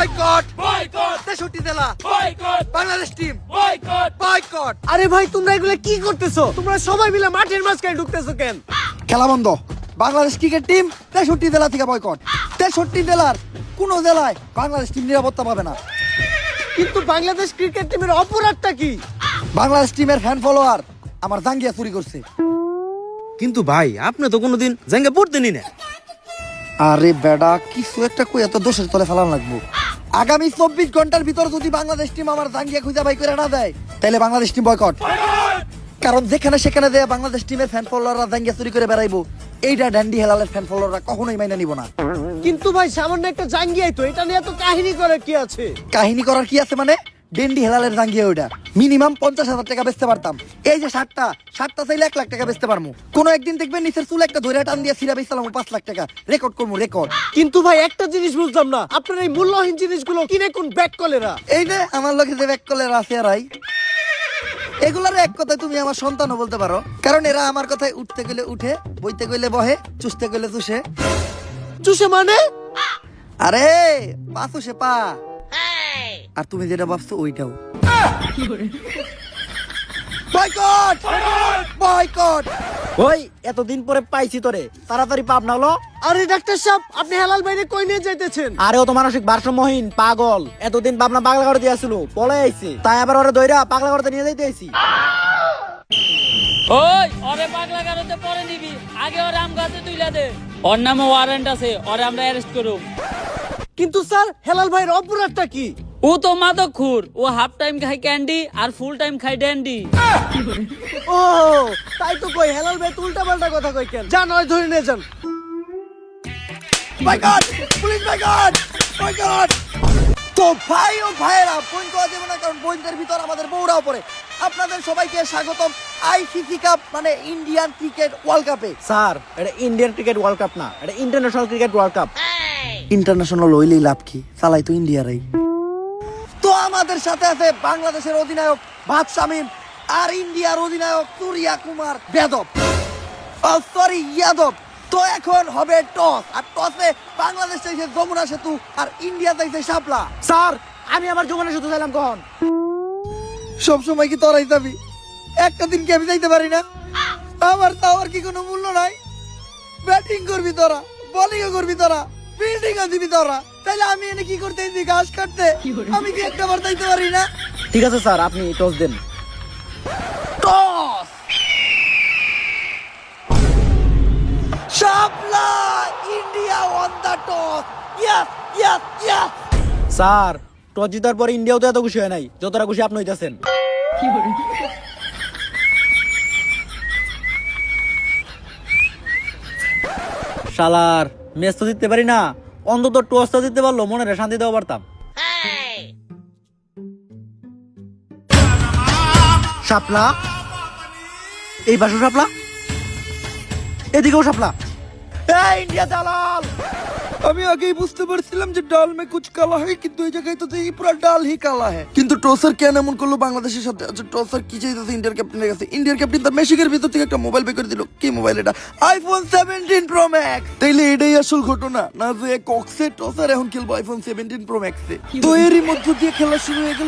Boycott boycott 63 জেলা boycott Bangladesh team boycott boycott. আরে ভাই তোমরা এগুলো কি করতেছো? তোমরা সবাই মিলে মাঠের মাঝখানে ঢুকতেছো কেন? খেলা বন্ধ। বাংলাদেশ ক্রিকেট টিম 63 জেলা থেকে বয়কট। 63 জেলার কোন জেলায় বাংলাদেশ টিম নিরাপত্তা পাবে না। কিন্তু বাংলাদেশ ক্রিকেট টিমের অপরাধটা কি? বাংলাদেশ টিমের ফ্যান ফলোয়ার আমার জাঙ্গিয়া চুরি করছে। কিন্তু ভাই আপনি তো কোনোদিন জাঙ্গা পড়তেনি না। আরে বেডা কিছু একটা কই এত দোষের তলে ফেলান লাগবো। আগামী 24 ঘন্টার ভিতর যদি বাংলাদেশ টিম আমার জাঙ্গিয়া খুঁজে বাই করে না দেয় তাহলে বাংলাদেশ টিম বয়কট। কারণ যেখানে সেখানে দেয়া বাংলাদেশ টিমের ফ্যান ফলোয়াররা জাঙ্গিয়া চুরি করে বেড়াইবো, এইটা ড্যান্ডি হেলালের ফ্যান ফলোয়াররা কখনোই মাইনা নিব না। কিন্তু ভাই সামান্য একটা জাঙ্গিয়াই তো, এটা নিয়ে তো কাহিনী করে কি আছে? কাহিনী করার কি আছে মানে? ডেন্ডি হেলালের জাঙ্গিয়া ওইটা মিনিমাম 50,000 টাকা বেচতে পারতাম। এই যে শার্টটা চাইলে 1 লাখ টাকা বেচতে পারবো। কোনো একদিন দেখবেন নিচের চুল একটা ধরে টান দিয়ে সিরা বেচলাম 5 লাখ টাকা রেকর্ড করবো রেকর্ড। কিন্তু ভাই একটা জিনিস বুঝলাম না, আপনার এই মূল্যহীন জিনিসগুলো কিনে কোন ব্যাক কলেরা? এই যে আমার লোকে যে ব্যাক কলের আছে এরাই, এগুলার এক কথায় তুমি আমার সন্তানও বলতে পারো। কারণ এরা আমার কথায় উঠতে গেলে উঠে, বইতে গেলে বহে, চুষতে গেলে চুষে। চুষে মানে? আরে পা চুষে পা। আর তুমি যেটা ভাবছো ওইটাও। Boycott boycott. ওই এতদিন পরে পাইছি তোরে, তাড়াতাড়ি পাপ না হলো। আরে ডাক্তার সাহেব, আপনি হেলাল ভাইরে কই নিয়ে যাইতেছেন? আরে ও তো মানসিক ভারসাম্যহীন পাগল। এতদিন ভাবনা পাগলা করে দিয়েছিল, পলে আইছে, তাই আবার ওরে দইরা পাগলা করতে নিয়ে যাইতে আইছি। ওই ওরে পাগলা গারোতে পরে নিবি, আগে ওর আম গাছে তুইলা দে। ওর নামে ওয়ারেন্ট আছে, ওরে আমরা অ্যারেস্ট করব। কিন্তু স্যার হেলাল ভাইয়ের অপরাধটা কি? ও তো মাদকখোর, ও হাফ টাইম খায় ক্যান্ডি আর ফুল টাইম খায় ড্যান্ডি। ও তাই তো কই, হেলাল ভাই উল্টা পাল্টা কথা কই কেন? যান ওই ধরে নিয়ে যান। Boycott police boycott boycott. তো ভাই ও ভাইয়েরা বোন কোয়া যাবে না, কারণ বোনদের ভিতর আমাদের বউরাও পড়ে। আপনাদের সবাইকে স্বাগতম আইসিসি কাপ মানে ইন্ডিয়ান ক্রিকেট ওয়ার্ল্ড কাপে। স্যার এটা ইন্ডিয়ান ক্রিকেট ওয়ার্ল্ড কাপ না, এটা international cricket world cup. International হইলেই লাভ কি, চালাই তো ইন্ডিয়ারাই। তো আমাদের সাথে আছে বাংলাদেশের অধিনায়ক ভাত শামীম আর ইন্ডিয়ার অধিনায়ক সূর্যা কুমার যাদব, সরি যাদব। তো এখন হবে টস, আর টসে বাংলাদেশ চাইছে যমুনা সেতু আর ইন্ডিয়া চাইছে শাপলা। স্যার আমি আমার জীবনে শুধু চাইলাম কখন। সবসময় কি তোরাই যাবি? একটা দিন কি আমি যাইতে পারি না? আমার তাওয়ার কি কোনো মূল্য নাই? ব্যাটিং করবি তোরা, বোলিং করবি তোরা, ফিল্ডিং দিবি তোরা, তাইলে আমি এনে কি করতে এসেছি? ঘাস কাটতে। আমি কি একটা বার যাইতে পারি না? ঠিক আছে স্যার, আপনি টস দেন। Toss Shapla India won the toss. Yes yes yes. Sir toss জিতার পরে ইন্ডিয়াও তো এত খুশি হয় নাই যতটা খুশি আপনি হইতাছেন। শালার ম্যাচ তো জিততে পারি না, অন্তত টস তো জিততে পারলো, মনে শান্তি দেওয়া পারতাম। শাপলা এই পাশে, শাপলা এদিকেও, শাপলা। এই ইন্ডিয়া দালাল। আমি আগেই বুঝতে পারছিলাম যে ডাল মে কুছ কালা হয়, কিন্তু এই জায়গায় তো দেখি পুরো ডাল হি কালা হয়। কিন্তু টসার কেন এমন করলো বাংলাদেশের সাথে? আচ্ছা টসার কি চাইতেছে ইন্ডিয়ার ক্যাপ্টেনের কাছে? ইন্ডিয়ার ক্যাপ্টেন তার মেশিকের ভিতর থেকে একটা মোবাইল বের করে দিল। কি মোবাইল এটা? IPhone 17 pro max. তাইলে এটাই আসল ঘটনা না যে কক্সে টসার এখন খেলবো আইফোন 17 প্রো ম্যাক্সে? তো এরই মধ্য দিয়ে খেলা শুরু হয়ে গেল